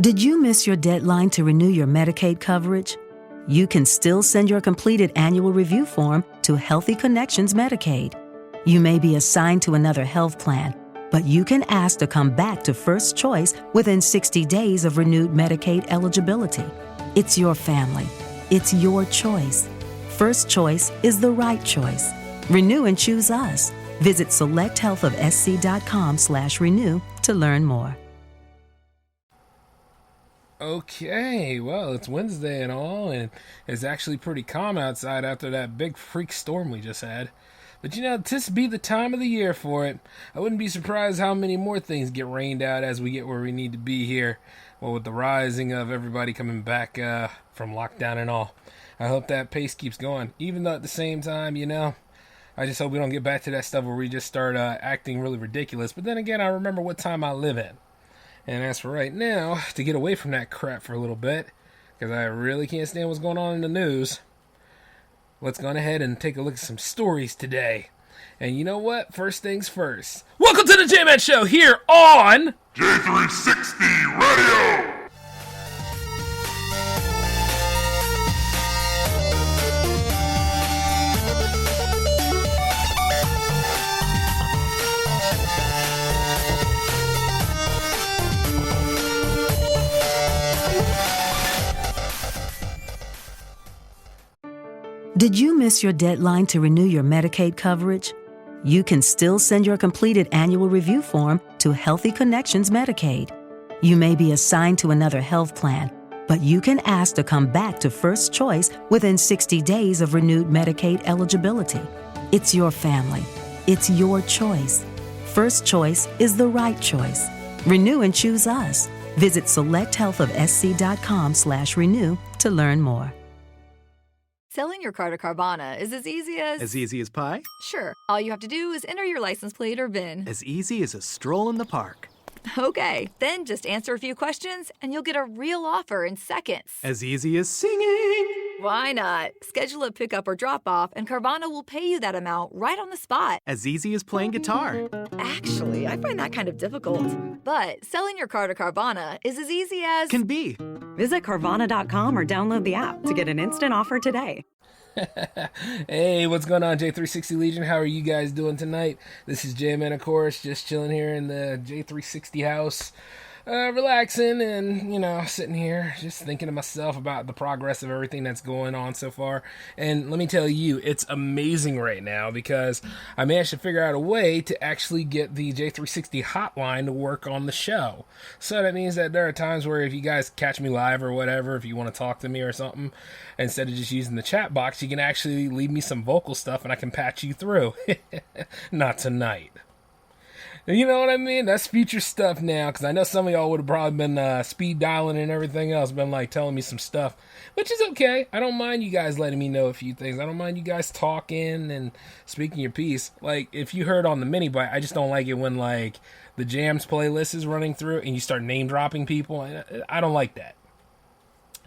Did you miss your deadline to renew your Medicaid coverage? You can still send your completed annual review form to Healthy Connections Medicaid. You may be assigned to another health plan, but you can ask to come back to First Choice within 60 days of renewed Medicaid eligibility. It's your family. It's your choice. First Choice is the right choice. Renew and choose us. Visit selecthealthofsc.com/renew to learn more. Okay, well, it's Wednesday and all, and it's actually pretty calm outside after that big freak storm we just had. But this be the time of the year for it. I wouldn't be surprised how many more things get rained out as we get where we need to be here. Well, with the rising of everybody coming back from lockdown and all. I hope that pace keeps going. Even though at the same time, I just hope we don't get back to that stuff where we just start acting really ridiculous. But then again, I remember what time I live in. And as for right now, to get away from that crap for a little bit, because I really can't stand what's going on in the news, let's go ahead and take a look at some stories today. And you know what? First things first. Welcome to the J-Man Show here on J360 Radio! Did you miss your deadline to renew your Medicaid coverage? You can still send your completed annual review form to Healthy Connections Medicaid. You may be assigned to another health plan, but you can ask to come back to First Choice within 60 days of renewed Medicaid eligibility. It's your family. It's your choice. First Choice is the right choice. Renew and choose us. Visit selecthealthofsc.com/renew to learn more. Selling your car to Carvana is as easy as... As easy as pie? Sure. All you have to do is enter your license plate or VIN. As easy as a stroll in the park. Okay, then just answer a few questions and you'll get a real offer in seconds. As easy as singing. Why not? Schedule a pickup or drop-off and Carvana will pay you that amount right on the spot. As easy as playing guitar. Actually, I find that kind of difficult. But selling your car to Carvana is as easy as... Can be. Visit Carvana.com or download the app to get an instant offer today. Hey, what's going on, J360 Legion? How are you guys doing tonight? This is J-Man, of course, just chilling here in the J360 house, relaxing and, sitting here just thinking to myself about the progress of everything that's going on so far. And let me tell you, it's amazing right now because I managed to figure out a way to actually get the J360 hotline to work on the show. So that means that there are times where if you guys catch me live or whatever, if you want to talk to me or something, instead of just using the chat box, you can actually leave me some vocal stuff and I can patch you through. Not tonight. You know what I mean? That's future stuff now, because I know some of y'all would have probably been speed dialing and everything else, been telling me some stuff, which is okay. I don't mind you guys letting me know a few things. I don't mind you guys talking and speaking your piece. If you heard on the mini bite, I just don't like it when the jams playlist is running through and you start name dropping people. I don't like that.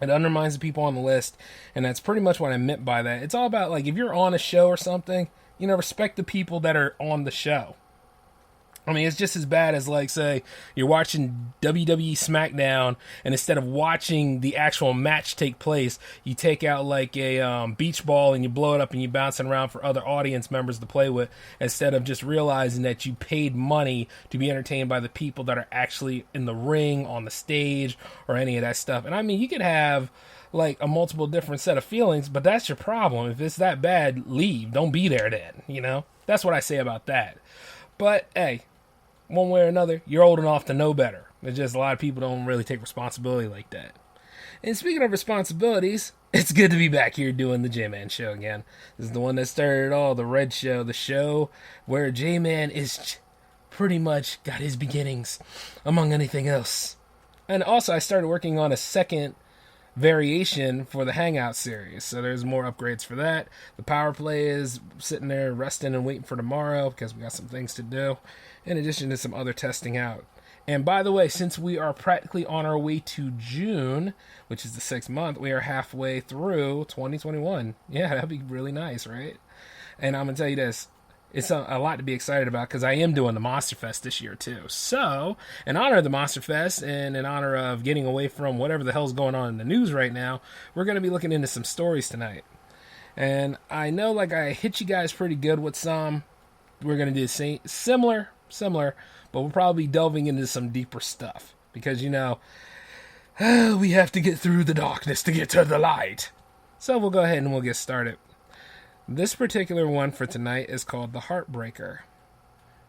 It undermines the people on the list, and that's pretty much what I meant by that. It's all about if you're on a show or something, respect the people that are on the show. I mean, it's just as bad as, say, you're watching WWE SmackDown, and instead of watching the actual match take place, you take out, a beach ball and you blow it up and you bounce it around for other audience members to play with, instead of just realizing that you paid money to be entertained by the people that are actually in the ring, on the stage, or any of that stuff. And, I mean, you could have a multiple different set of feelings, but that's your problem. If it's that bad, leave. Don't be there then, That's what I say about that. But, hey, one way or another, you're old enough to know better. It's just a lot of people don't really take responsibility like that. And speaking of responsibilities, it's good to be back here doing the J-Man Show again. This is the one that started it all, the Red Show, the show where J-Man is pretty much got his beginnings, among anything else. And also, I started working on a second variation for the Hangout series, so there's more upgrades for that. The Power Play is sitting there resting and waiting for tomorrow because we got some things to do, in addition to some other testing out. And by the way, since we are practically on our way to June, which is the 6th month, we are halfway through 2021. Yeah, that'd be really nice, right? And I'm going to tell you this. it's a lot to be excited about because I am doing the Monster Fest this year too. So, in honor of the Monster Fest and in honor of getting away from whatever the hell's going on in the news right now, we're going to be looking into some stories tonight. And I know, like, I hit you guys pretty good with some. We're going to do similar, but we'll probably be delving into some deeper stuff because, you know, we have to get through the darkness to get to the light. So we'll go ahead and we'll get started. This particular one for tonight is called The Heartbreaker.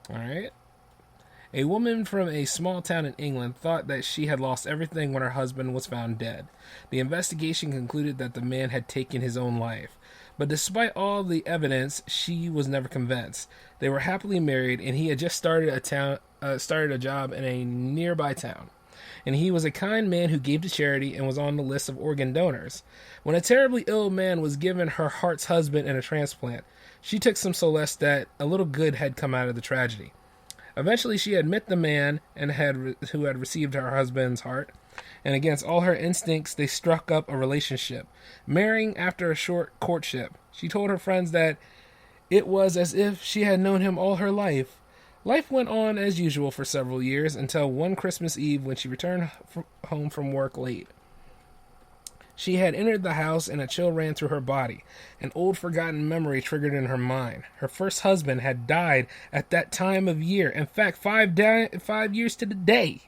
Alright? A woman from a small town in England thought that she had lost everything when her husband was found dead. The investigation concluded that the man had taken his own life. But despite all the evidence, she was never convinced. They were happily married, and he had just started a job in a nearby town. And he was a kind man who gave to charity and was on the list of organ donors. When a terribly ill man was given her heart's husband in a transplant, she took some solace that a little good had come out of the tragedy. Eventually, she had met the man who had received her husband's heart, and against all her instincts, they struck up a relationship, marrying after a short courtship. She told her friends that it was as if she had known him all her life. Life went on as usual for several years until one Christmas Eve when she returned home from work late. She had entered the house and a chill ran through her body. An old forgotten memory triggered in her mind. Her first husband had died at that time of year. In fact, 5 years to the day.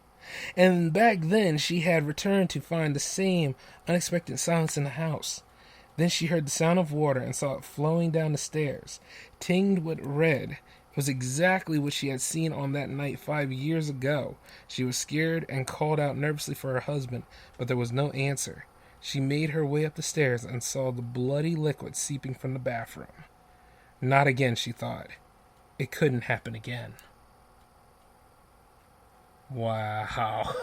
And back then she had returned to find the same unexpected silence in the house. Then she heard the sound of water and saw it flowing down the stairs, tinged with red. It was exactly what she had seen on that night 5 years ago. She was scared and called out nervously for her husband, but there was no answer. She made her way up the stairs and saw the bloody liquid seeping from the bathroom. Not again, she thought. It couldn't happen again. Wow.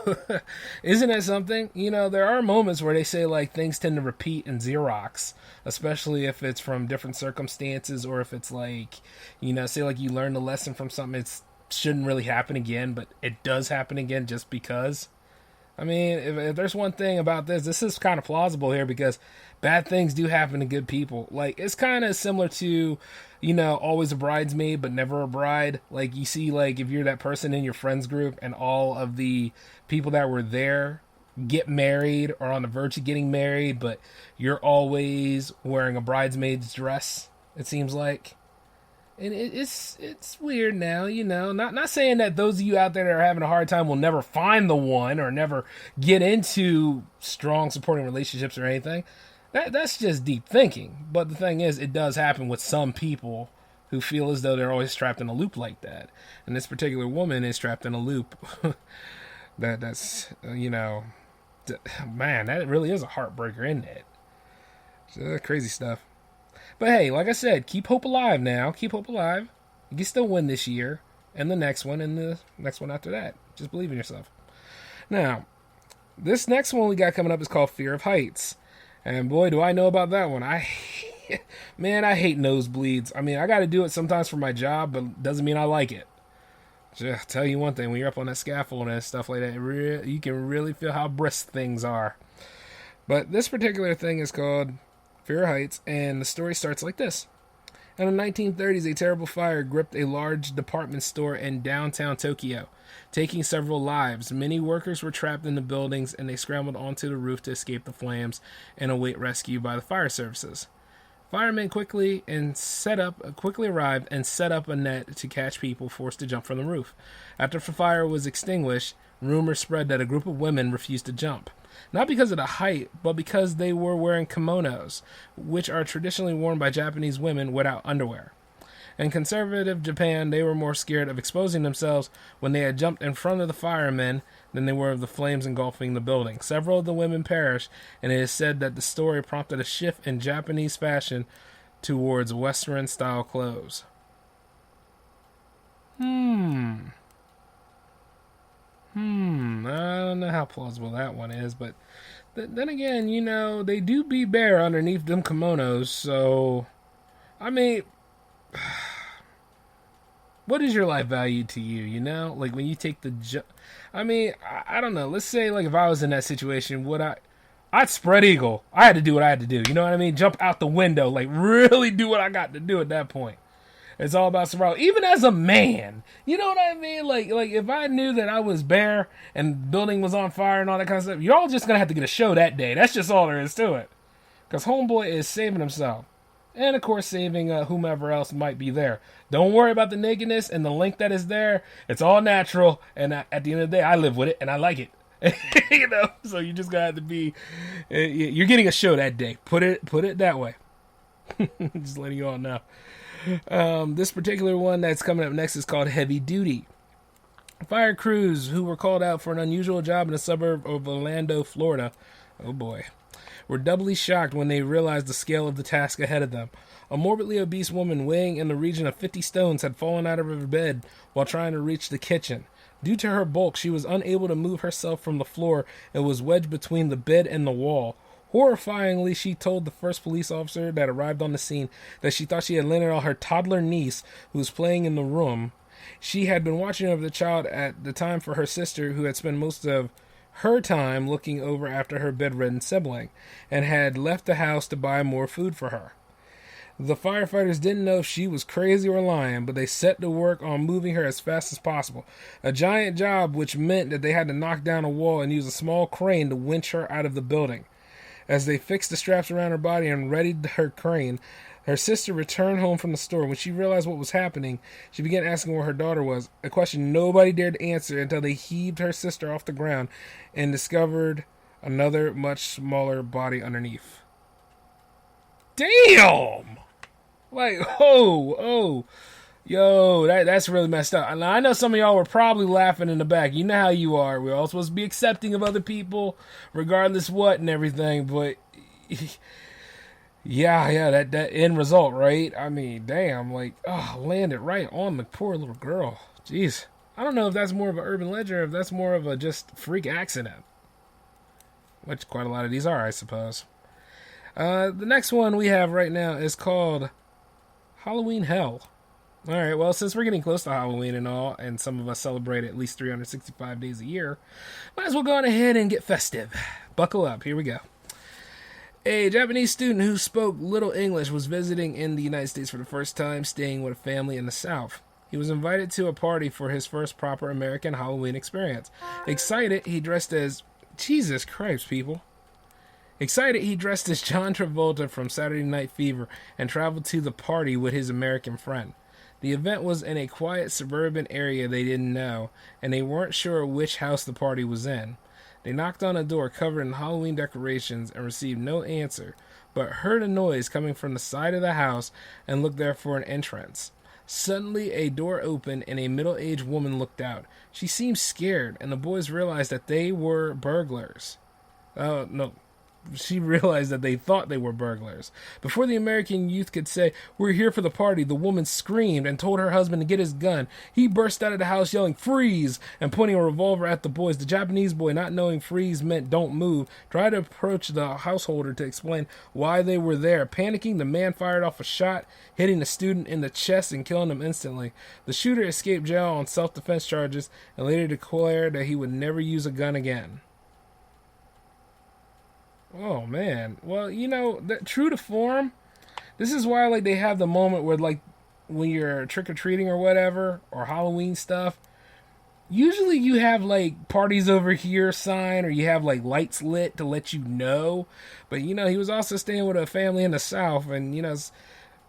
Isn't that something? You know, there are moments where they say, like, things tend to repeat in Xerox, especially if it's from different circumstances or if it's like, you know, say like you learned a lesson from something, it shouldn't really happen again, but it does happen again just because. I mean, if there's one thing about this is kind of plausible here because bad things do happen to good people. Like, it's kind of similar to, you know, always a bridesmaid but never a bride. Like, you see, like, if you're that person in your friends group and all of the people that were there get married or on the verge of getting married, but you're always wearing a bridesmaid's dress, it seems like. And it's weird now, you know. Not saying that those of you out there that are having a hard time will never find the one or never get into strong supporting relationships or anything. That's just deep thinking. But the thing is, it does happen with some people who feel as though they're always trapped in a loop like that. And this particular woman is trapped in a loop. that's you know, man, that really is a heartbreaker, isn't it? It's crazy stuff. But hey, like I said, keep hope alive now. Keep hope alive. You can still win this year, and the next one, and the next one after that. Just believe in yourself. Now, this next one we got coming up is called Fear of Heights. And boy, do I know about that one. I hate nosebleeds. I mean, I got to do it sometimes for my job, but doesn't mean I like it. Just tell you one thing, when you're up on that scaffold and stuff like that, you can really feel how brisk things are. But this particular thing is called Fear Heights, and the story starts like this. In the 1930s, a terrible fire gripped a large department store in downtown Tokyo, taking several lives. Many workers were trapped in the buildings, and they scrambled onto the roof to escape the flames and await rescue by the fire services. Firemen quickly arrived and set up a net to catch people forced to jump from the roof. After the fire was extinguished, rumors spread that a group of women refused to jump. Not because of the height, but because they were wearing kimonos, which are traditionally worn by Japanese women without underwear. In conservative Japan, they were more scared of exposing themselves when they had jumped in front of the firemen than they were of the flames engulfing the building. Several of the women perished, and it is said that the story prompted a shift in Japanese fashion towards Western-style clothes. I don't know how plausible that one is, but then again, you know, they do be bare underneath them kimonos, so, I mean, what is your life value to you, you know? Like, when you take the I don't know, let's say, like, if I was in that situation, I'd spread eagle. I had to do what I had to do, you know what I mean? Jump out the window, like, really do what I got to do at that point. It's all about survival. Even as a man, you know what I mean? Like if I knew that I was bare and building was on fire and all that kind of stuff, you're all just gonna have to get a show that day. That's just all there is to it. Because homeboy is saving himself. And, of course, saving whomever else might be there. Don't worry about the nakedness and the link that is there. It's all natural. And at the end of the day, I live with it, and I like it. You know? So you just got to have to be... you're getting a show that day. Put it that way. Just letting you all know. This particular one that's coming up next is called Heavy Duty. Fire crews who were called out for an unusual job in a suburb of Orlando, Florida. Oh, boy. Were doubly shocked when they realized the scale of the task ahead of them. A morbidly obese woman weighing in the region of 50 stones had fallen out of her bed while trying to reach the kitchen. Due to her bulk, she was unable to move herself from the floor and was wedged between the bed and the wall. Horrifyingly, she told the first police officer that arrived on the scene that she thought she had landed on her toddler niece, who was playing in the room. She had been watching over the child at the time for her sister, who had spent most of her time looking over after her bedridden sibling, and had left the house to buy more food for her. The firefighters didn't know if she was crazy or lying, but they set to work on moving her as fast as possible. A giant job which meant that they had to knock down a wall and use a small crane to winch her out of the building. As they fixed the straps around her body and readied her crane, her sister returned home from the store. When she realized what was happening, she began asking where her daughter was, a question nobody dared answer until they heaved her sister off the ground and discovered another much smaller body underneath. Damn! Like, yo, that's really messed up. Now, I know some of y'all were probably laughing in the back. You know how you are. We're all supposed to be accepting of other people, regardless what and everything, but... Yeah, that end result, right? I mean, damn, like, landed right on the poor little girl. Jeez. I don't know if that's more of an urban legend or if that's more of a just freak accident. Which quite a lot of these are, I suppose. The next one we have right now is called Halloween Hell. Alright, well, since we're getting close to Halloween and all, and some of us celebrate at least 365 days a year, might as well go on ahead and get festive. Buckle up, here we go. A Japanese student who spoke little English was visiting in the United States for the first time, staying with a family in the South. He was invited to a party for his first proper American Halloween experience. Excited, he dressed as... Jesus Christ, people. Excited, he dressed as John Travolta from Saturday Night Fever and traveled to the party with his American friend. The event was in a quiet suburban area they didn't know, and they weren't sure which house the party was in. They knocked on a door covered in Halloween decorations and received no answer, but heard a noise coming from the side of the house and looked there for an entrance. Suddenly, a door opened and a middle-aged woman looked out. She seemed scared, and the boys realized that they were burglars. No. She realized that they thought they were burglars. Before the American youth could say, "We're here for the party," the woman screamed and told her husband to get his gun. He burst out of the house yelling, "Freeze!" and pointing a revolver at the boys. The Japanese boy, not knowing freeze meant don't move, tried to approach the householder to explain why they were there. Panicking, the man fired off a shot, hitting the student in the chest and killing him instantly. The shooter escaped jail on self-defense charges and later declared that he would never use a gun again. Oh, man. Well, you know, true to form, this is why, like, they have the moment where, like, when you're trick-or-treating or whatever, or Halloween stuff, usually you have, like, parties over here sign, or you have, like, lights lit to let you know. But, you know, he was also staying with a family in the South, and, you know,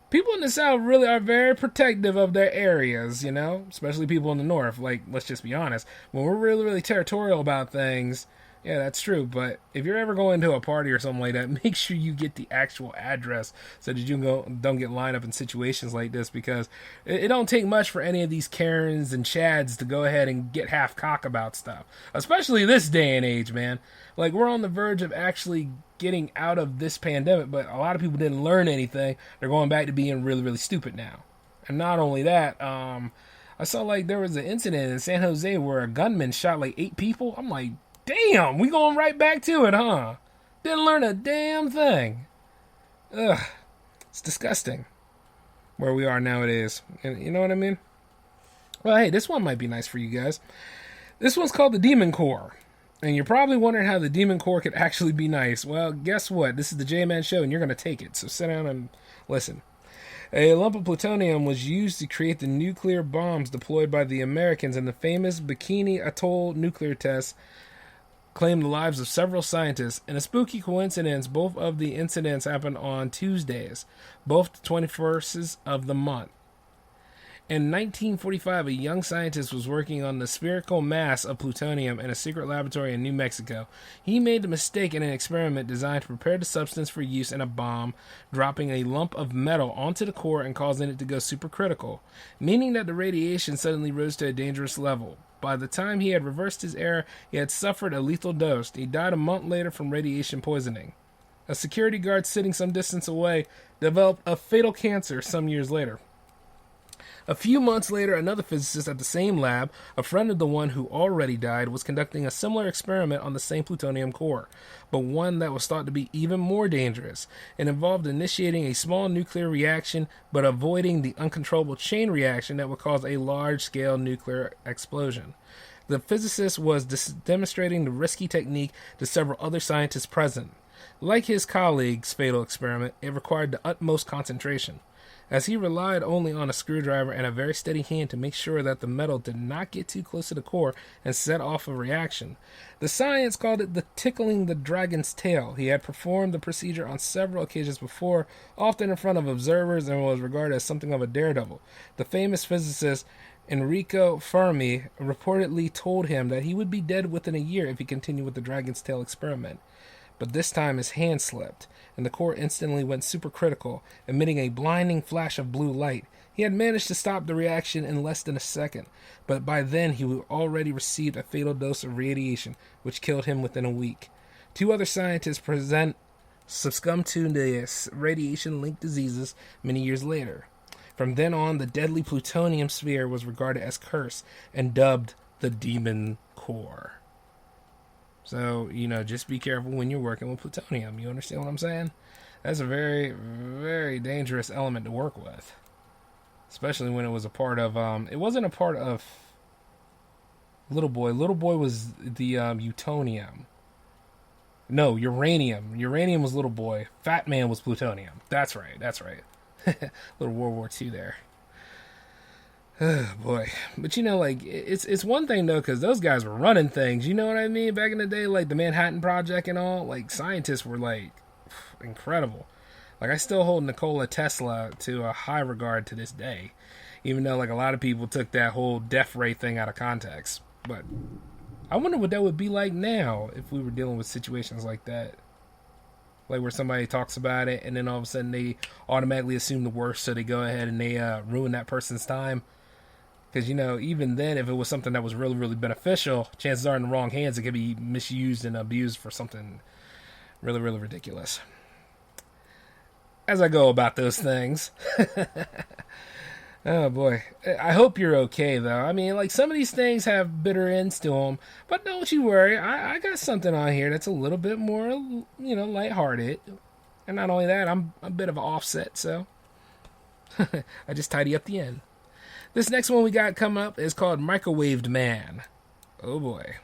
people in the South really are very protective of their areas, you know, especially people in the North. Like, let's just be honest. When we're really, really territorial about things... Yeah, that's true, but if you're ever going to a party or something like that, make sure you get the actual address so that you don't get lined up in situations like this, because it don't take much for any of these Karens and Chads to go ahead and get half cock about stuff, especially this day and age, man. Like, we're on the verge of actually getting out of this pandemic, but a lot of people didn't learn anything. They're going back to being really, really stupid now. And not only that, I saw, like, there was an incident in San Jose where a gunman shot, like, 8 people. I'm like, damn, we going right back to it, huh? Didn't learn a damn thing. Ugh, it's disgusting where we are nowadays. You know what I mean? Well, hey, this one might be nice for you guys. This one's called the Demon Core. And you're probably wondering how the Demon Core could actually be nice. Well, guess what? This is the J-Man Show, and you're going to take it. So sit down and listen. A lump of plutonium was used to create the nuclear bombs deployed by the Americans in the famous Bikini Atoll nuclear test, claimed the lives of several scientists. In a spooky coincidence, both of the incidents happened on Tuesdays, both the 21st of the month. In 1945, a young scientist was working on the spherical mass of plutonium in a secret laboratory in New Mexico. He made the mistake in an experiment designed to prepare the substance for use in a bomb, dropping a lump of metal onto the core and causing it to go supercritical, meaning that the radiation suddenly rose to a dangerous level. By the time he had reversed his error, he had suffered a lethal dose. He died a month later from radiation poisoning. A security guard sitting some distance away developed a fatal cancer some years later. A few months later, another physicist at the same lab, a friend of the one who already died, was conducting a similar experiment on the same plutonium core, but one that was thought to be even more dangerous. It involved initiating a small nuclear reaction, but avoiding the uncontrollable chain reaction that would cause a large-scale nuclear explosion. The physicist was demonstrating the risky technique to several other scientists present. Like his colleague's fatal experiment, it required the utmost concentration, as he relied only on a screwdriver and a very steady hand to make sure that the metal did not get too close to the core and set off a reaction. The science called it the tickling the dragon's tail. He had performed the procedure on several occasions before, often in front of observers, and was regarded as something of a daredevil. The famous physicist Enrico Fermi reportedly told him that he would be dead within a year if he continued with the dragon's tail experiment. But this time his hand slipped, and the core instantly went supercritical, emitting a blinding flash of blue light. He had managed to stop the reaction in less than a second, but by then he had already received a fatal dose of radiation, which killed him within a week. Two other scientists succumbed to the radiation-linked diseases many years later. From then on, the deadly plutonium sphere was regarded as cursed and dubbed the Demon Core. So, just be careful when you're working with plutonium. You understand what I'm saying? That's a very, very dangerous element to work with. Especially when it was a part of, it wasn't a part of Little Boy. Little Boy was the Utonium. No, Uranium. Uranium was Little Boy. Fat Man was plutonium. That's right. Little World War II there. Oh, boy. But, it's one thing, though, because those guys were running things. You know what I mean? Back in the day, like the Manhattan Project and all, scientists were, incredible. I still hold Nikola Tesla to a high regard to this day, even though, a lot of people took that whole death ray thing out of context. But I wonder what that would be like now if we were dealing with situations like that. Where somebody talks about it, and then all of a sudden they automatically assume the worst, so they go ahead and they ruin that person's time. Because, even then, if it was something that was really, really beneficial, chances are in the wrong hands, it could be misused and abused for something really, really ridiculous. As I go about those things. Oh, boy. I hope you're okay, though. I mean, some of these things have bitter ends to them. But don't you worry. I got something on here that's a little bit more, lighthearted. And not only that, I'm a bit of an offset, so I just tidy up the end. This next one we got coming up is called Microwaved Man. Oh, boy.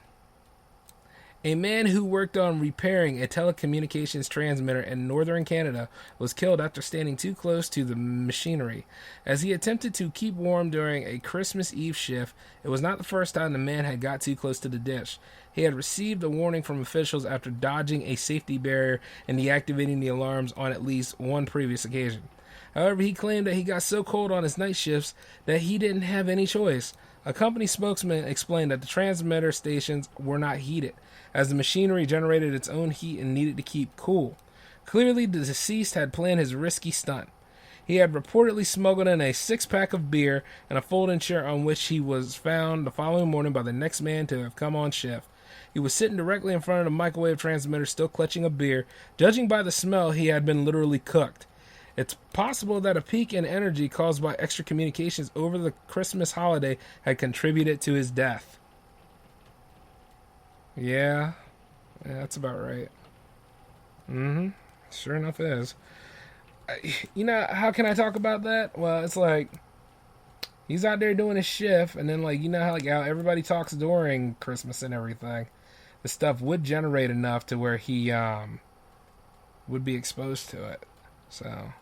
A man who worked on repairing a telecommunications transmitter in northern Canada was killed after standing too close to the machinery. As he attempted to keep warm during a Christmas Eve shift, it was not the first time the man had got too close to the dish. He had received a warning from officials after dodging a safety barrier and deactivating the alarms on at least one previous occasion. However, he claimed that he got so cold on his night shifts that he didn't have any choice. A company spokesman explained that the transmitter stations were not heated, as the machinery generated its own heat and needed to keep cool. Clearly, the deceased had planned his risky stunt. He had reportedly smuggled in a 6-pack of beer and a folding chair on which he was found the following morning by the next man to have come on shift. He was sitting directly in front of the microwave transmitter, still clutching a beer. Judging by the smell, he had been literally cooked. It's possible that a peak in energy caused by extra communications over the Christmas holiday had contributed to his death. Yeah, that's about right. Sure enough it is. How can I talk about that? Well, it's he's out there doing his shift, and then how everybody talks during Christmas and everything. The stuff would generate enough to where he would be exposed to it. So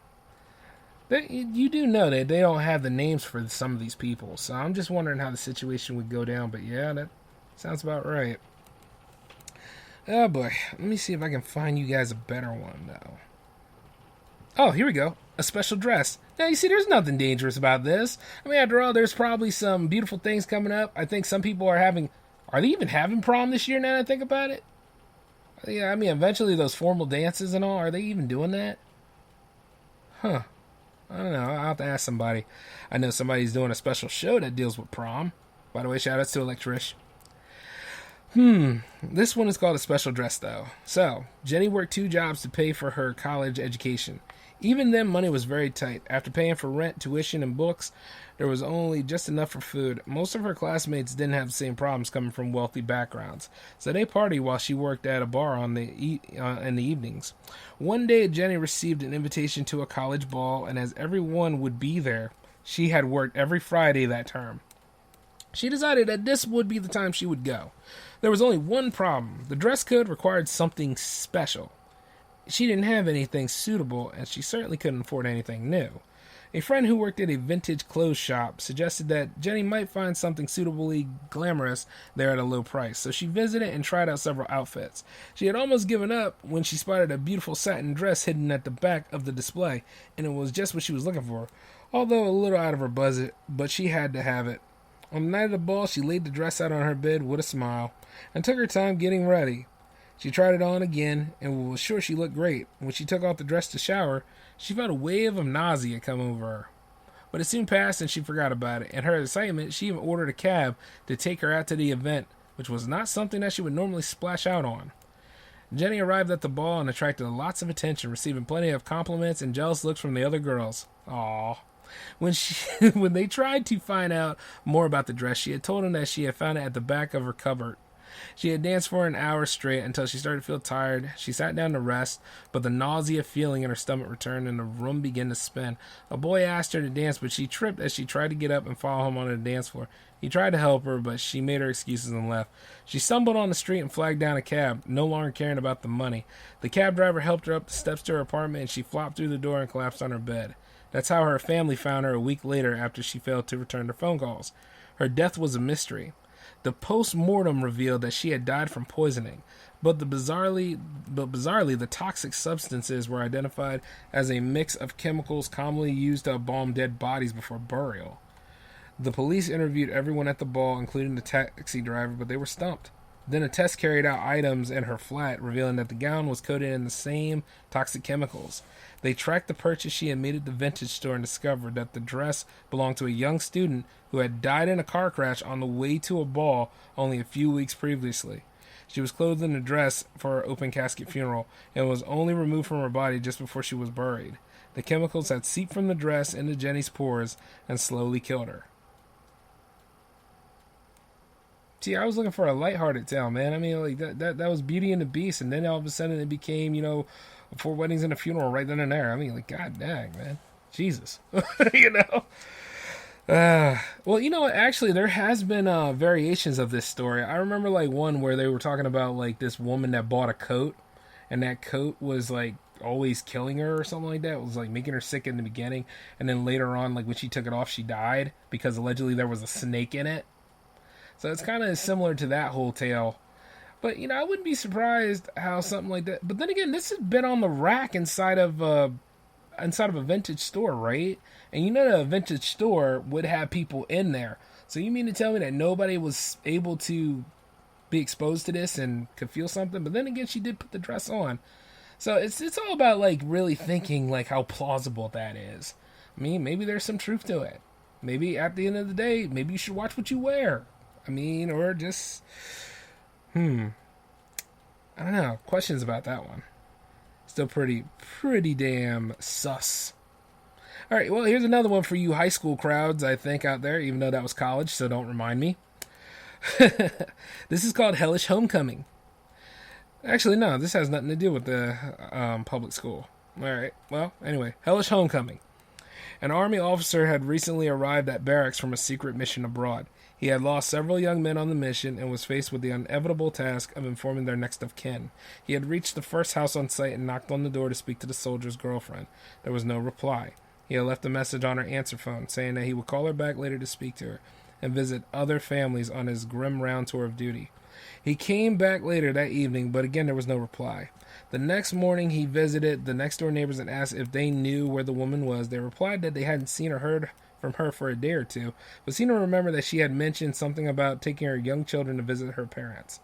You do know that they don't have the names for some of these people, so I'm just wondering how the situation would go down. But yeah, that sounds about right. Oh boy, let me see if I can find you guys a better one though. Oh, here we go. A special dress. Now, you see, there's nothing dangerous about this. I mean, after all, there's probably some beautiful things coming up. I think some people are having... Are they even having prom this year now that I think about it? Yeah, I mean, eventually those formal dances and all, are they even doing that? Huh. I don't know. I'll have to ask somebody. I know somebody's doing a special show that deals with prom. By the way, shout outs to Electrish. This one is called A Special Dress, though. So, Jenny worked 2 jobs to pay for her college education. Even then, money was very tight. After paying for rent, tuition, and books, there was only just enough for food. Most of her classmates didn't have the same problems coming from wealthy backgrounds, so they partied while she worked at a bar in the evenings. One day, Jenny received an invitation to a college ball, and as everyone would be there, she had worked every Friday that term. She decided that this would be the time she would go. There was only one problem. The dress code required something special. She didn't have anything suitable, and she certainly couldn't afford anything new. A friend who worked at a vintage clothes shop suggested that Jenny might find something suitably glamorous there at a low price, so she visited and tried out several outfits. She had almost given up when she spotted a beautiful satin dress hidden at the back of the display, and it was just what she was looking for, although a little out of her budget, but she had to have it. On the night of the ball, she laid the dress out on her bed with a smile, and took her time getting ready. She tried it on again, and was sure she looked great. When she took off the dress to shower, she felt a wave of nausea come over her. But it soon passed, and she forgot about it. In her excitement, she even ordered a cab to take her out to the event, which was not something that she would normally splash out on. Jenny arrived at the ball and attracted lots of attention, receiving plenty of compliments and jealous looks from the other girls. Aww. When they tried to find out more about the dress, she had told them that she had found it at the back of her cupboard. She had danced for an hour straight until she started to feel tired. She sat down to rest, but the nausea feeling in her stomach returned and the room began to spin. A boy asked her to dance, but she tripped as she tried to get up and follow him on the dance floor. He tried to help her, but she made her excuses and left. She stumbled on the street and flagged down a cab, no longer caring about the money. The cab driver helped her up the steps to her apartment, and she flopped through the door and collapsed on her bed. That's how her family found her a week later after she failed to return their phone calls. Her death was a mystery. The post-mortem revealed that she had died from poisoning, but bizarrely, the toxic substances were identified as a mix of chemicals commonly used to embalm dead bodies before burial. The police interviewed everyone at the ball, including the taxi driver, but they were stumped. Then a test carried out items in her flat, revealing that the gown was coated in the same toxic chemicals. They tracked the purchase she had made at the vintage store and discovered that the dress belonged to a young student who had died in a car crash on the way to a ball only a few weeks previously. She was clothed in a dress for her open casket funeral and was only removed from her body just before she was buried. The chemicals had seeped from the dress into Jenny's pores and slowly killed her. See, I was looking for a lighthearted tale, man. I mean, like that was Beauty and the Beast, and then all of a sudden it became, 4 weddings and a funeral right then and there. I mean, like, god dang, man. Jesus. Well, actually, there has been variations of this story. I remember, one where they were talking about, this woman that bought a coat, and that coat was, always killing her or something like that. It was, making her sick in the beginning, and then later on, when she took it off, she died, because allegedly there was a snake in it. So it's kind of similar to that whole tale. But, I wouldn't be surprised how something like that... But then again, this has been on the rack inside of a vintage store, right? And that a vintage store would have people in there. So you mean to tell me that nobody was able to be exposed to this and could feel something? But then again, she did put the dress on. So it's all about, really thinking, how plausible that is. I mean, maybe there's some truth to it. Maybe at the end of the day, maybe you should watch what you wear. I mean, or just... I don't know. Questions about that one. Still pretty damn sus. Alright, well, here's another one for you high school crowds, I think, out there, even though that was college, so don't remind me. This is called Hellish Homecoming. Actually, no, this has nothing to do with the public school. Alright, well, anyway, Hellish Homecoming. An army officer had recently arrived at barracks from a secret mission abroad. He had lost several young men on the mission and was faced with the inevitable task of informing their next of kin. He had reached the first house on site and knocked on the door to speak to the soldier's girlfriend. There was no reply. He had left a message on her answer phone saying that he would call her back later to speak to her and visit other families on his grim round tour of duty. He came back later that evening, but again there was no reply. The next morning he visited the next door neighbors and asked if they knew where the woman was. They replied that they hadn't seen or heard from her for a day or two, but seemed to remember that she had mentioned something about taking her young children to visit her parents.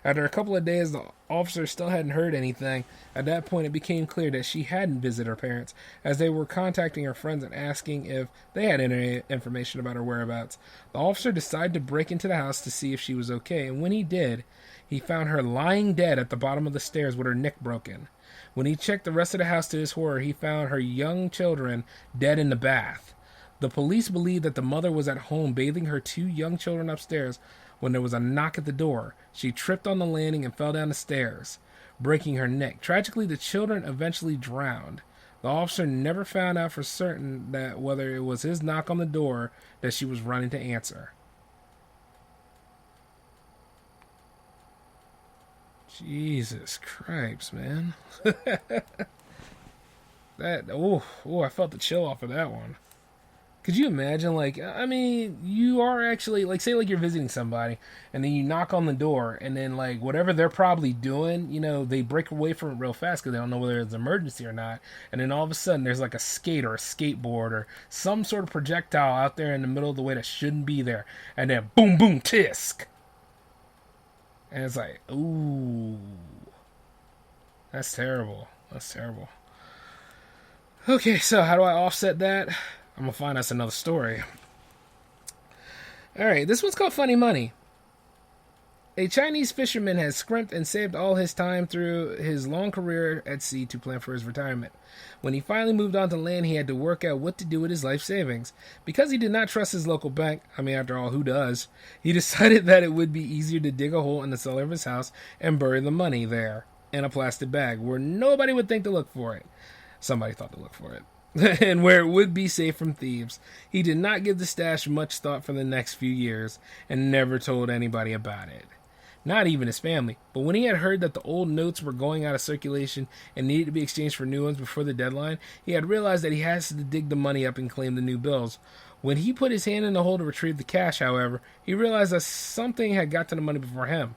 After a couple of days, the officer still hadn't heard anything. At that point, it became clear that she hadn't visited her parents, as they were contacting her friends and asking if they had any information about her whereabouts. The officer decided to break into the house to see if she was okay, and when he did, he found her lying dead at the bottom of the stairs with her neck broken. When he checked the rest of the house, to his horror, he found her young children dead in the bath. The police believed that the mother was at home bathing her 2 young children upstairs when there was a knock at the door. She tripped on the landing and fell down the stairs, breaking her neck. Tragically, the children eventually drowned. The officer never found out for certain that whether it was his knock on the door that she was running to answer. Jesus Christ, man. I felt the chill off of that one. Could you imagine, you are actually, say, you're visiting somebody, and then you knock on the door, and then, whatever they're probably doing, they break away from it real fast because they don't know whether it's an emergency or not, and then all of a sudden there's, a skate or a skateboard or some sort of projectile out there in the middle of the way that shouldn't be there, and then boom, boom, tisk! And it's like, ooh. That's terrible. That's terrible. Okay, so how do I offset that? I'm going to find us another story. Alright, this one's called Funny Money. A Chinese fisherman has scrimped and saved all his time through his long career at sea to plan for his retirement. When he finally moved on to land, he had to work out what to do with his life savings. Because he did not trust his local bank, after all, who does? He decided that it would be easier to dig a hole in the cellar of his house and bury the money there in a plastic bag where nobody would think to look for it. Somebody thought to look for it. And where it would be safe from thieves. He did not give the stash much thought for the next few years and never told anybody about it. Not even his family. But when he had heard that the old notes were going out of circulation and needed to be exchanged for new ones before the deadline, he had realized that he has to dig the money up and claim the new bills. When he put his hand in the hole to retrieve the cash, however, he realized that something had got to the money before him.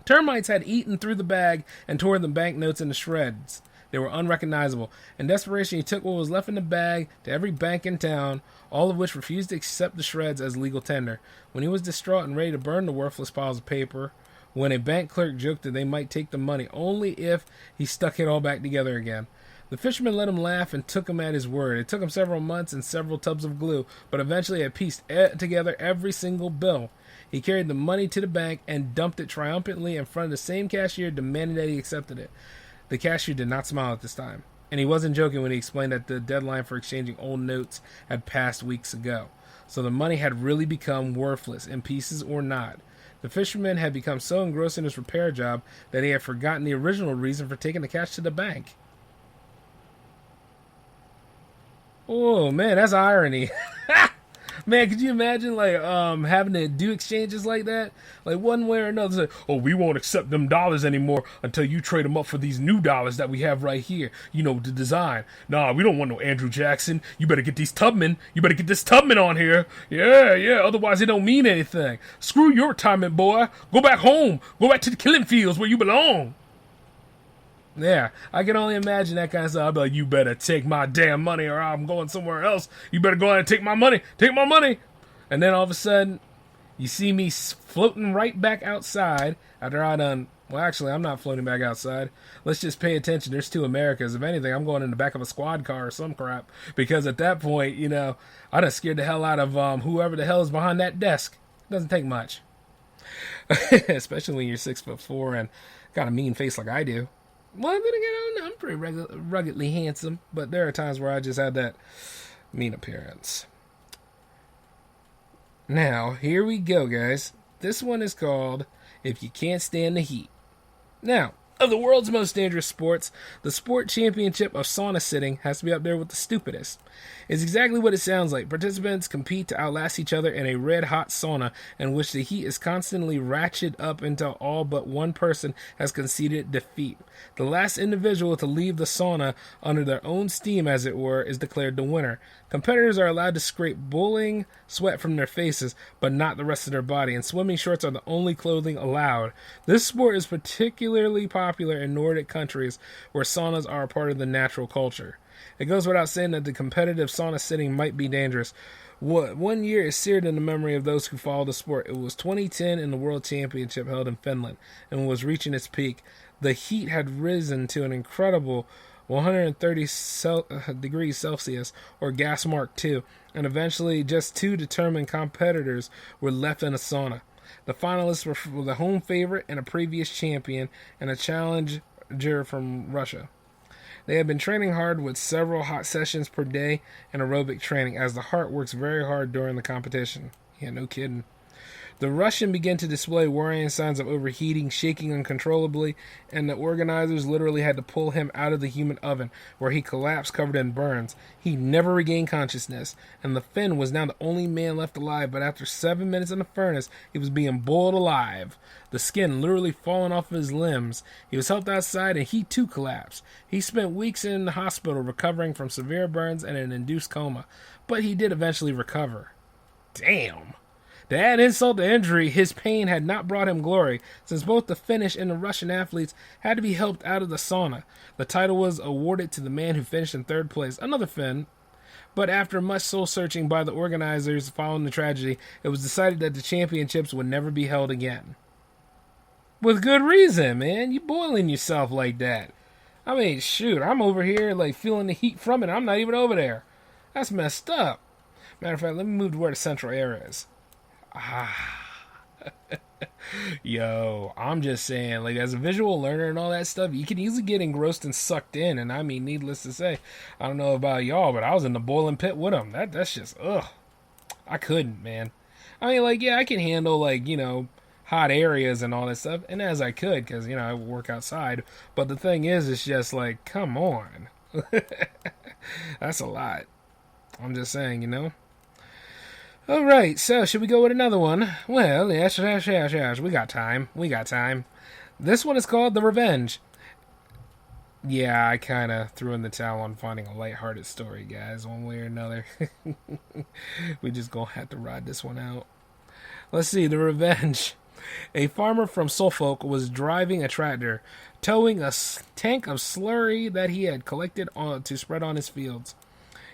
Termites had eaten through the bag and tore the banknotes into shreds. They were unrecognizable. In desperation, he took what was left in the bag to every bank in town, all of which refused to accept the shreds as legal tender. When he was distraught and ready to burn the worthless piles of paper, when a bank clerk joked that they might take the money only if he stuck it all back together again. The fisherman let him laugh and took him at his word. It took him several months and several tubs of glue, but eventually had pieced together every single bill. He carried the money to the bank and dumped it triumphantly in front of the same cashier, demanding that he accepted it. The cashier did not smile at this time, and he wasn't joking when he explained that the deadline for exchanging old notes had passed weeks ago. So the money had really become worthless, in pieces or not. The fisherman had become so engrossed in his repair job that he had forgotten the original reason for taking the cash to the bank. Oh, man, that's irony. Man, could you imagine, having to do exchanges like that? One way or another, it's oh, we won't accept them dollars anymore until you trade them up for these new dollars that we have right here. The design. Nah, we don't want no Andrew Jackson. You better get these Tubman. You better get this Tubman on here. Yeah, otherwise it don't mean anything. Screw your retirement, boy. Go back home. Go back to the killing fields where you belong. Yeah, I can only imagine that kind of stuff. I'd be like, you better take my damn money or I'm going somewhere else. You better go ahead and take my money. Take my money. And then all of a sudden, you see me floating right back outside after I done... Well, actually, I'm not floating back outside. Let's just pay attention. There's 2 Americas. If anything, I'm going in the back of a squad car or some crap. Because at that point, I done scared the hell out of whoever the hell is behind that desk. It doesn't take much. Especially when you're 6'4" and got a mean face like I do. Well, then again, I'm pretty ruggedly handsome, but there are times where I just had that mean appearance. Now, here we go, guys. This one is called If You Can't Stand the Heat. Now, Of the world's most dangerous sports, the sport championship of sauna sitting has to be up there with the stupidest. It's exactly what it sounds like. Participants compete to outlast each other in a red-hot sauna in which the heat is constantly ratcheted up until all but one person has conceded defeat. The last individual to leave the sauna under their own steam, as it were, is declared the winner. Competitors are allowed to scrape boiling sweat from their faces, but not the rest of their body, and swimming shorts are the only clothing allowed. This sport is particularly popular in Nordic countries where saunas are a part of the natural culture. It goes without saying that the competitive sauna sitting might be dangerous. One year is seared in the memory of those who follow the sport. It was 2010 in the World Championship held in Finland and was reaching its peak. The heat had risen to an incredible 130 degrees Celsius, or gas mark 2, and eventually just 2 determined competitors were left in a sauna. The finalists were the home favorite and a previous champion, and a challenger from Russia. They had been training hard with several hot sessions per day and aerobic training, as the heart works very hard during the competition. Yeah, no kidding. The Russian began to display worrying signs of overheating, shaking uncontrollably, and the organizers literally had to pull him out of the human oven, where he collapsed covered in burns. He never regained consciousness, and the Finn was now the only man left alive, but after 7 minutes in the furnace, he was being boiled alive, the skin literally falling off of his limbs. He was helped outside, and he too collapsed. He spent weeks in the hospital recovering from severe burns and an induced coma, but he did eventually recover. Damn. To add insult to injury, his pain had not brought him glory, since both the Finnish and the Russian athletes had to be helped out of the sauna. The title was awarded to the man who finished in third place, another Finn. But after much soul-searching by the organizers following the tragedy, it was decided that the championships would never be held again. With good reason, man. You boiling yourself like that. I mean, shoot, I'm over here like feeling the heat from it. I'm not even over there. That's messed up. Matter of fact, let me move to where the central air is. Yo, I'm just saying, like, as a visual learner and all that stuff, you can easily get engrossed and sucked in, and I mean, needless to say, I don't know about y'all, but I was in the boiling pit with them. That's just, I couldn't, man. I mean, like, yeah, I can handle, like, hot areas and all that stuff, and as I could, because, I work outside, but the thing is, it's just like, come on. That's a lot. I'm just saying, Alright, so should we go with another one? Well, yes, we got time. This one is called The Revenge. Yeah, I kind of threw in the towel on finding a lighthearted story, guys, one way or another. We just gonna have to ride this one out. Let's see, The Revenge. A farmer from Suffolk was driving a tractor, towing a tank of slurry that he had collected to spread on his fields.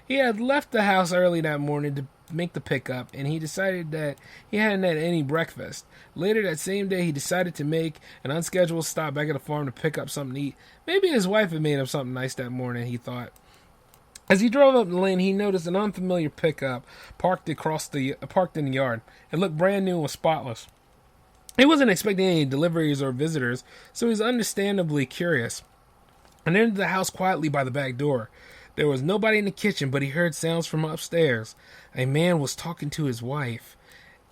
He had left the house early that morning to make the pickup, and he decided that he hadn't had any breakfast. Later that same day, he decided to make an unscheduled stop back at the farm to pick up something to eat. Maybe his wife had made him something nice that morning, he thought. As he drove up the lane, he noticed an unfamiliar pickup parked in the yard. It looked brand new and was spotless. He wasn't expecting any deliveries or visitors, so he was understandably curious, and entered the house quietly by the back door. There was nobody in the kitchen, but he heard sounds from upstairs. A man was talking to his wife,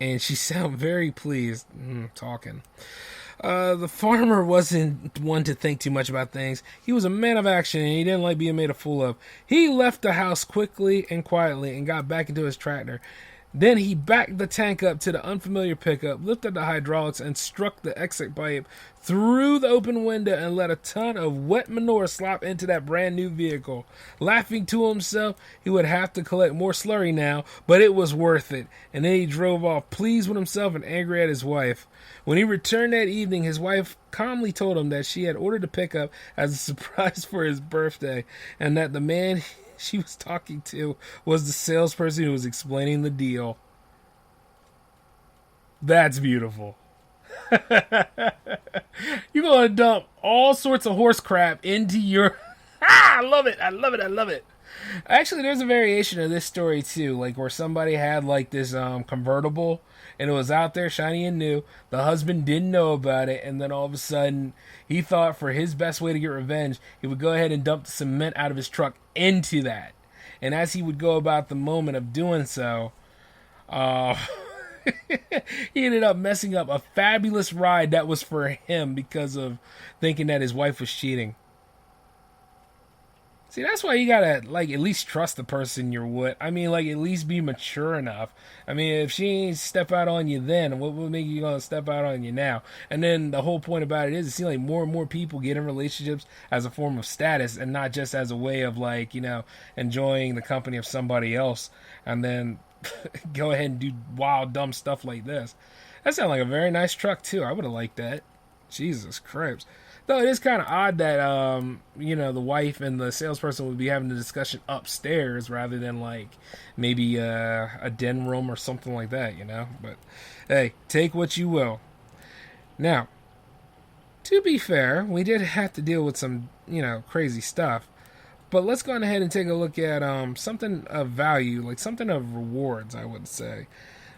and she sounded very pleased. Talking. The farmer wasn't one to think too much about things. He was a man of action, and he didn't like being made a fool of. He left the house quickly and quietly and got back into his tractor. Then he backed the tank up to the unfamiliar pickup, lifted the hydraulics, and struck the exit pipe through the open window and let a ton of wet manure slop into that brand new vehicle. Laughing to himself, he would have to collect more slurry now, but it was worth it. And then he drove off, pleased with himself and angry at his wife. When he returned that evening, his wife calmly told him that she had ordered a pickup as a surprise for his birthday, and that the man she was talking to was the salesperson who was explaining the deal. That's beautiful. You're going to dump all sorts of horse crap into your... I love it. Actually, there's a variation of this story, too, like where somebody had like this convertible, and it was out there shiny and new. The husband didn't know about it, and then all of a sudden, he thought for his best way to get revenge, he would go ahead and dump the cement out of his truck into that. And as he would go about the moment of doing so, He ended up messing up a fabulous ride that was for him because of thinking that his wife was cheating. See, that's why you gotta, like, at least trust the person you're with. I mean, like, at least be mature enough. I mean, if she ain't step out on you then, what would make you gonna step out on you now? And then the whole point about it is, it seems like more and more people get in relationships as a form of status and not just as a way of, like, enjoying the company of somebody else. And then go ahead and do wild, dumb stuff like this. That sounds like a very nice truck, too. I would have liked that. Jesus Christ. Though it is kind of odd that, the wife and the salesperson would be having the discussion upstairs rather than, like, maybe a den room or something like that, But, hey, take what you will. Now, to be fair, we did have to deal with some, crazy stuff. But let's go ahead and take a look at something of value, like something of rewards, I would say.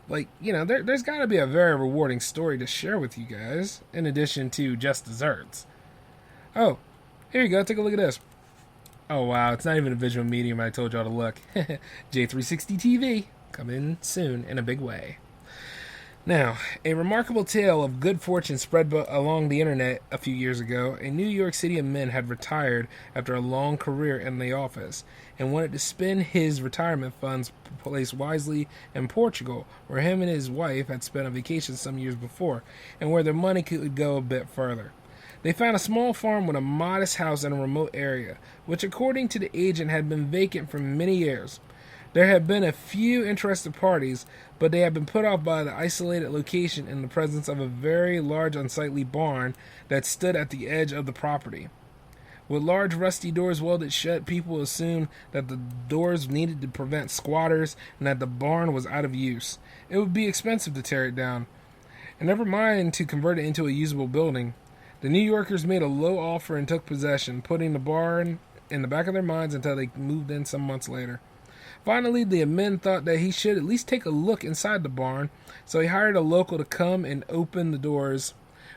Like, there's got to be a very rewarding story to share with you guys, in addition to just desserts. Oh, here you go. Take a look at this. Oh, wow. It's not even a visual medium I told y'all to look. J360 TV. Coming soon in a big way. Now, a remarkable tale of good fortune spread along the internet a few years ago. A New York City man had retired after a long career in the office and wanted to spend his retirement funds placed wisely in Portugal, where him and his wife had spent a vacation some years before, and where their money could go a bit further. They found a small farm with a modest house in a remote area, which according to the agent had been vacant for many years. There had been a few interested parties, but they had been put off by the isolated location in the presence of a very large unsightly barn that stood at the edge of the property. With large rusty doors welded shut, people assumed that the doors needed to prevent squatters and that the barn was out of use. It would be expensive to tear it down, and never mind to convert it into a usable building. The New Yorkers made a low offer and took possession, putting the barn in the back of their minds until they moved in some months later. Finally, the men thought that he should at least take a look inside the barn, so he hired a local to come and open the doors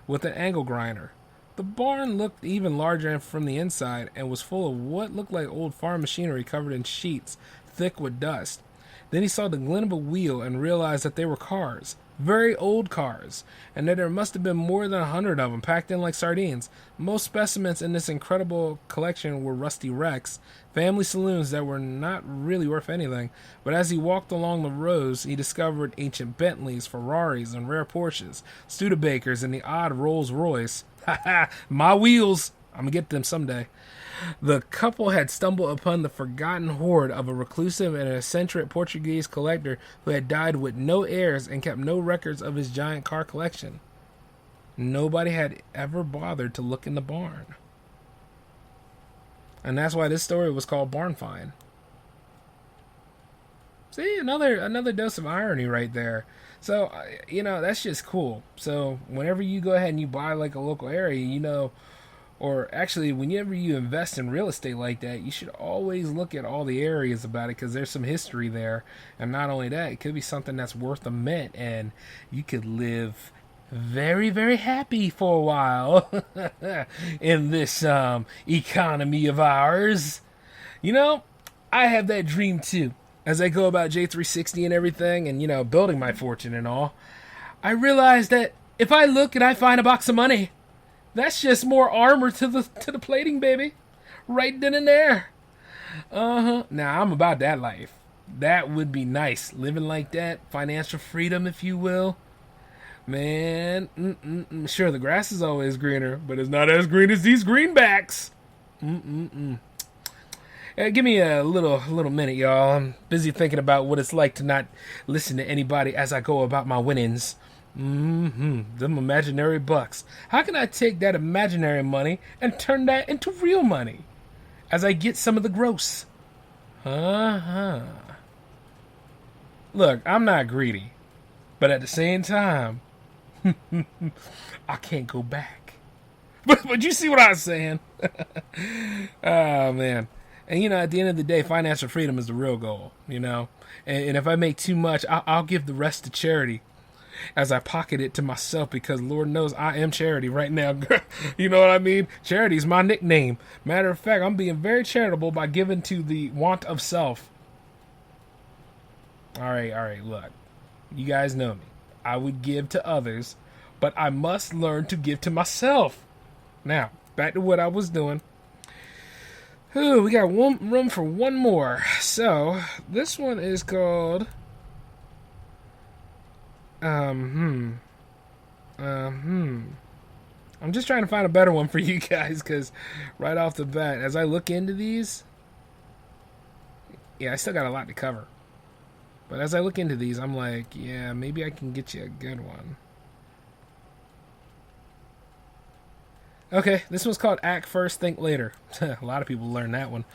with an angle grinder. The barn looked even larger from the inside and was full of what looked like old farm machinery covered in sheets thick with dust. Then he saw the glint of a wheel and realized that they were cars. Very old cars, and that there must have been more than 100 of them packed in like sardines. Most specimens in this incredible collection were rusty wrecks, family saloons that were not really worth anything, but as he walked along the rows, he discovered ancient Bentleys, Ferraris, and rare Porsches, Studebakers, and the odd Rolls Royce. Ha ha! My wheels! I'm gonna get them someday. The couple had stumbled upon the forgotten hoard of a reclusive and eccentric Portuguese collector who had died with no heirs and kept no records of his giant car collection. Nobody had ever bothered to look in the barn. And that's why this story was called Barn Find. See, another dose of irony right there. So, that's just cool. So, whenever you go ahead and you buy like a local area, or actually, whenever you invest in real estate like that, you should always look at all the areas about it because there's some history there. And not only that, it could be something that's worth a mint and you could live very, very happy for a while in this economy of ours. I have that dream too. As I go about J360 and everything and, building my fortune and all, I realize that if I look and I find a box of money, that's just more armor to the plating, baby. Right then and there. Now, I'm about that life. That would be nice. Living like that. Financial freedom, if you will. Man. Sure, the grass is always greener, but it's not as green as these greenbacks. Give me a little minute, y'all. I'm busy thinking about what it's like to not listen to anybody as I go about my winnings. Them imaginary bucks. How can I take that imaginary money and turn that into real money as I get some of the gross? Look, I'm not greedy, but at the same time, I can't go back. But you see what I'm saying? Oh, man. And, at the end of the day, financial freedom is the real goal, And if I make too much, I'll give the rest to charity. As I pocket it to myself because Lord knows I am charity right now. You know what I mean? Charity is my nickname. Matter of fact, I'm being very charitable by giving to the want of self. All right, look. You guys know me. I would give to others, but I must learn to give to myself. Now, back to what I was doing. Ooh, we got room for one more. So, this one is called... I'm just trying to find a better one for you guys, because right off the bat, as I look into these... Yeah, I still got a lot to cover. But as I look into these, I'm like, yeah, maybe I can get you a good one. Okay, this one's called Act First, Think Later. A lot of people learn that one.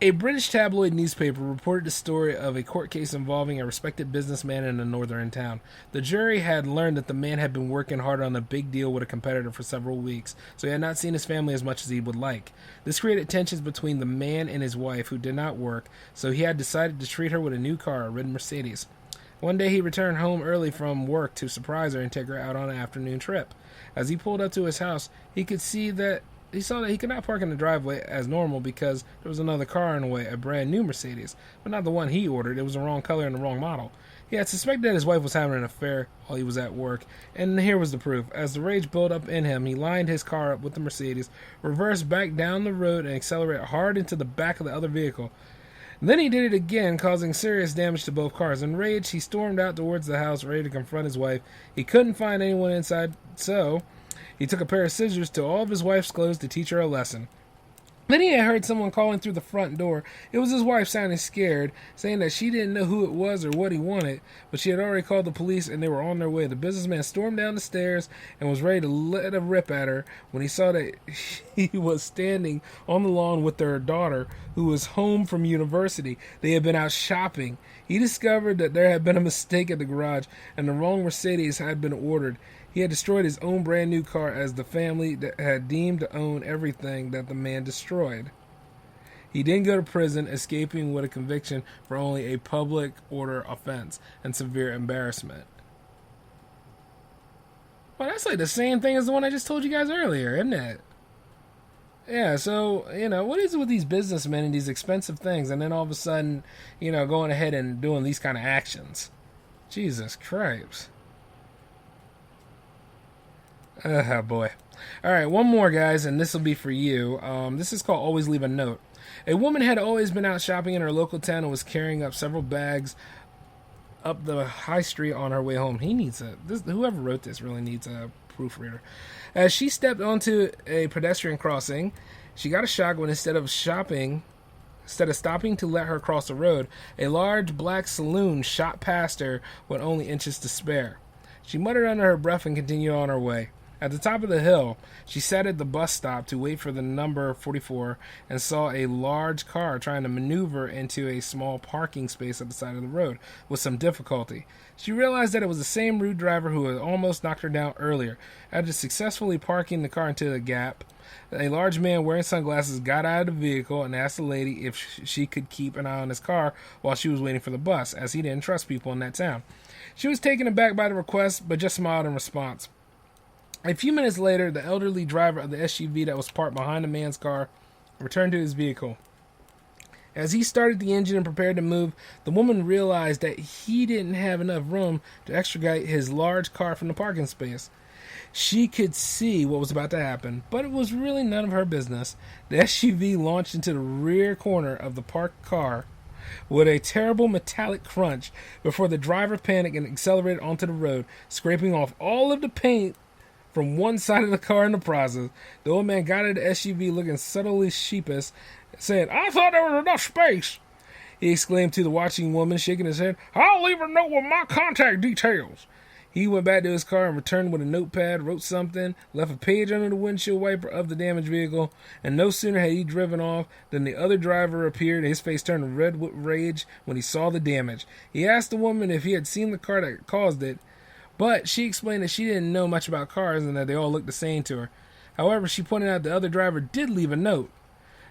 A British tabloid newspaper reported the story of a court case involving a respected businessman in a northern town. The jury had learned that the man had been working hard on a big deal with a competitor for several weeks, so he had not seen his family as much as he would like. This created tensions between the man and his wife, who did not work, so he had decided to treat her with a new car, a red Mercedes. One day he returned home early from work to surprise her and take her out on an afternoon trip. As he pulled up to his house, he saw that he could not park in the driveway as normal because there was another car in the way, a brand new Mercedes, but not the one he ordered. It was the wrong color and the wrong model. He had suspected that his wife was having an affair while he was at work, and here was the proof. As the rage built up in him, he lined his car up with the Mercedes, reversed back down the road, and accelerated hard into the back of the other vehicle. Then he did it again, causing serious damage to both cars. Enraged, he stormed out towards the house, ready to confront his wife. He couldn't find anyone inside, so he took a pair of scissors to all of his wife's clothes to teach her a lesson. Then he had heard someone calling through the front door. It was his wife, sounding scared, saying that she didn't know who it was or what he wanted, but she had already called the police and they were on their way. The businessman stormed down the stairs and was ready to let a rip at her when he saw that he was standing on the lawn with their daughter, who was home from university. They had been out shopping. He discovered that there had been a mistake at the garage and the wrong Mercedes had been ordered. He had destroyed his own brand new car as the family that had deemed to own everything that the man destroyed. He didn't go to prison, escaping with a conviction for only a public order offense and severe embarrassment. Well, that's like the same thing as the one I just told you guys earlier, isn't it? Yeah, so, what is it with these businessmen and these expensive things, and then all of a sudden, going ahead and doing these kind of actions? Jesus Christ. Oh, boy. All right, one more, guys, and this will be for you. This is called Always Leave a Note. A woman had always been out shopping in her local town and was carrying up several bags up the high street on her way home. Whoever wrote this really needs a proofreader. As she stepped onto a pedestrian crossing, she got a shock when instead of stopping to let her cross the road, a large black saloon shot past her with only inches to spare. She muttered under her breath and continued on her way. At the top of the hill, she sat at the bus stop to wait for the number 44 and saw a large car trying to maneuver into a small parking space at the side of the road with some difficulty. She realized that it was the same rude driver who had almost knocked her down earlier. After successfully parking the car into the gap, a large man wearing sunglasses got out of the vehicle and asked the lady if she could keep an eye on his car while she was waiting for the bus, as he didn't trust people in that town. She was taken aback by the request, but just smiled in response. A few minutes later, the elderly driver of the SUV that was parked behind the man's car returned to his vehicle. As he started the engine and prepared to move, the woman realized that he didn't have enough room to extricate his large car from the parking space. She could see what was about to happen, but it was really none of her business. The SUV launched into the rear corner of the parked car with a terrible metallic crunch before the driver panicked and accelerated onto the road, scraping off all of the paint from one side of the car in the process. The old man got out of the SUV looking subtly sheepish, saying, "I thought there was enough space," he exclaimed to the watching woman, shaking his head. "I'll leave a note with my contact details." He went back to his car and returned with a notepad, wrote something, left a page under the windshield wiper of the damaged vehicle, and no sooner had he driven off than the other driver appeared and his face turned red with rage when he saw the damage. He asked the woman if he had seen the car that caused it, but she explained that she didn't know much about cars and that they all looked the same to her. However, she pointed out the other driver did leave a note.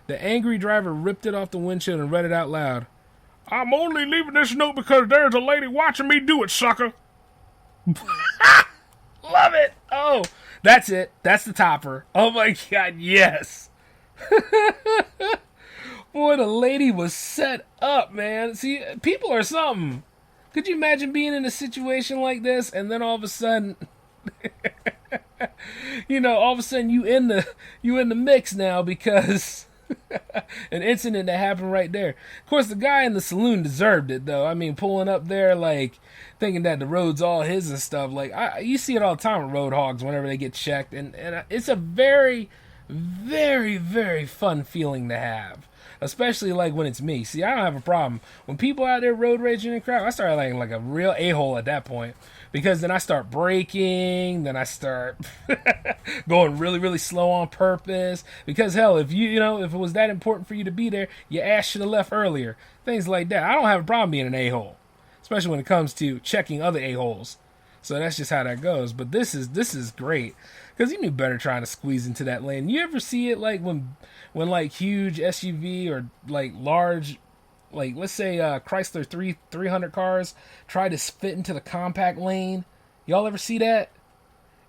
The angry driver ripped it off the windshield and read it out loud. "I'm only leaving this note because there's a lady watching me do it, sucker." Love it. Oh, that's it. That's the topper. Oh my God, yes. Boy, the lady was set up, man. See, people are something. Could you imagine being in a situation like this and then all of a sudden, all of a sudden you in the mix now because an incident that happened right there. Of course, the guy in the saloon deserved it, though. I mean, pulling up there, like, thinking that the road's all his and stuff. Like, you see it all the time with road hogs whenever they get checked. And it's a very, very, very fun feeling to have. Especially, like, when it's me. See, I don't have a problem. When people out there road raging and crap, I start like a real a-hole at that point. Because then I start braking, then I start going really, really slow on purpose. Because hell, if if it was that important for you to be there, your ass should have left earlier. Things like that. I don't have a problem being an a-hole, especially when it comes to checking other a-holes. So that's just how that goes. But this is great because you knew better trying to squeeze into that lane. You ever see it like when like huge SUV or like large, like let's say Chrysler 300 cars try to fit into the compact lane? Y'all ever see that?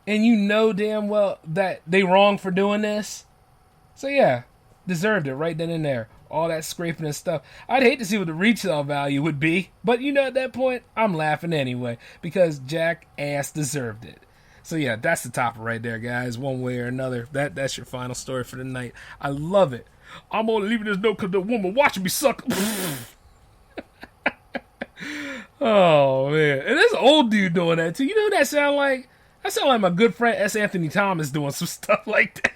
And you know damn well that they wrong for doing this. So yeah, deserved it right then and there. All that scraping and stuff. I'd hate to see what the retail value would be, but at that point, I'm laughing anyway because Jack ass deserved it. So yeah, that's the topper right there, guys. One way or another, that's your final story for the night. I love it. I'm only leaving this note because the woman watching me suck. Oh man, and this old dude doing that too. You know who that sound like? That sound like my good friend S. Anthony Thomas doing some stuff like that.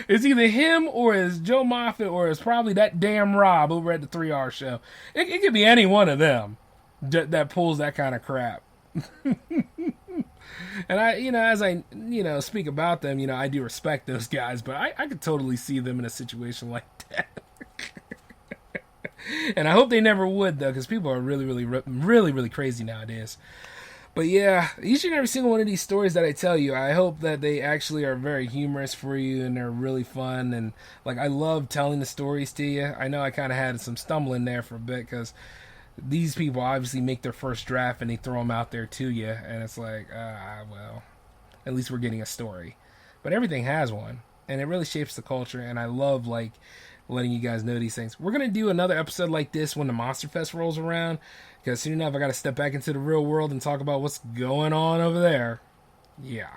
It's either him or it's Joe Moffat or it's probably that damn Rob over at the 3R show. It could be any one of them that pulls that kind of crap. And I, as I, speak about them, I do respect those guys, but I could totally see them in a situation like that. And I hope they never would, though, because people are really, really, really, really crazy nowadays. But yeah, each and every single one of these stories that I tell you, I hope that they actually are very humorous for you and they're really fun. And like, I love telling the stories to you. I know I kind of had some stumbling there for a bit because these people obviously make their first draft and they throw them out there to you. And it's like, well, at least we're getting a story. But everything has one. And it really shapes the culture. And I love, like, letting you guys know these things. We're going to do another episode like this when the Monster Fest rolls around. Because soon enough, I got to step back into the real world and talk about what's going on over there. Yeah.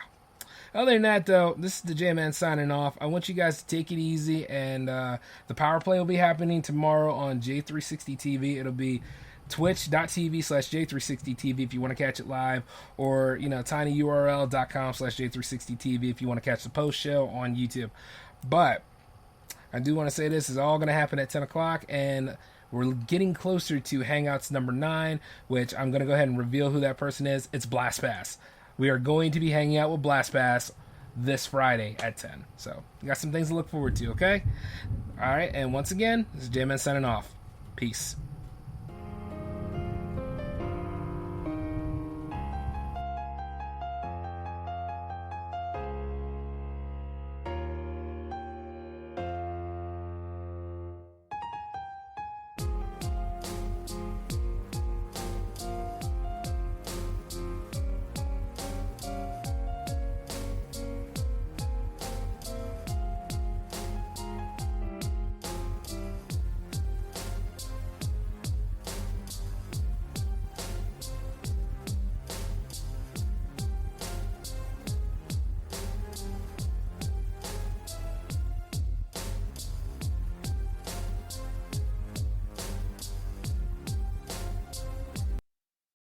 Other than that, though, this is the J-Man signing off. I want you guys to take it easy. And the Power Play will be happening tomorrow on J360 TV. It'll be twitch.tv/J360TV if you want to catch it live. Or, tinyurl.com/J360TV if you want to catch the post show on YouTube. But I do want to say this is all going to happen at 10 o'clock. And we're getting closer to Hangouts number 9, which I'm going to go ahead and reveal who that person is. It's BlastPass. We are going to be hanging out with BlastPass this Friday at 10. So, you got some things to look forward to, okay? All right, and once again, this is J-Man signing off. Peace.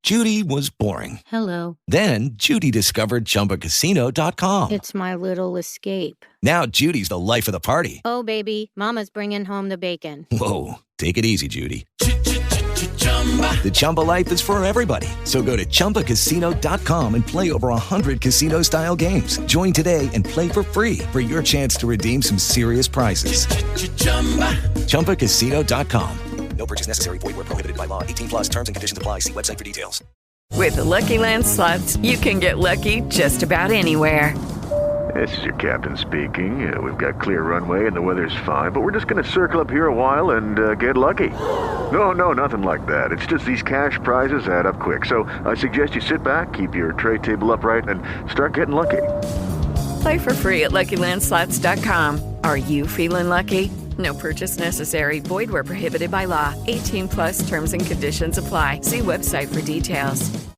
Judy was boring. Hello. Then Judy discovered ChumbaCasino.com. It's my little escape. Now Judy's the life of the party. Oh, baby, mama's bringing home the bacon. Whoa, take it easy, Judy. The Chumba life is for everybody. So go to ChumbaCasino.com and play over 100 casino-style games. Join today and play for free for your chance to redeem some serious prizes. ChumbaCasino.com. No purchase necessary. Void where prohibited by law. 18+ terms and conditions apply. See website for details. With the Lucky Land Slots, you can get lucky just about anywhere. This is your captain speaking. We've got clear runway and the weather's fine, but we're just going to circle up here a while and get lucky. No, nothing like that. It's just these cash prizes add up quick. So I suggest you sit back, keep your tray table upright, and start getting lucky. Play for free at LuckyLandSlots.com. Are you feeling lucky? No purchase necessary. Void where prohibited by law. 18+ terms and conditions apply. See website for details.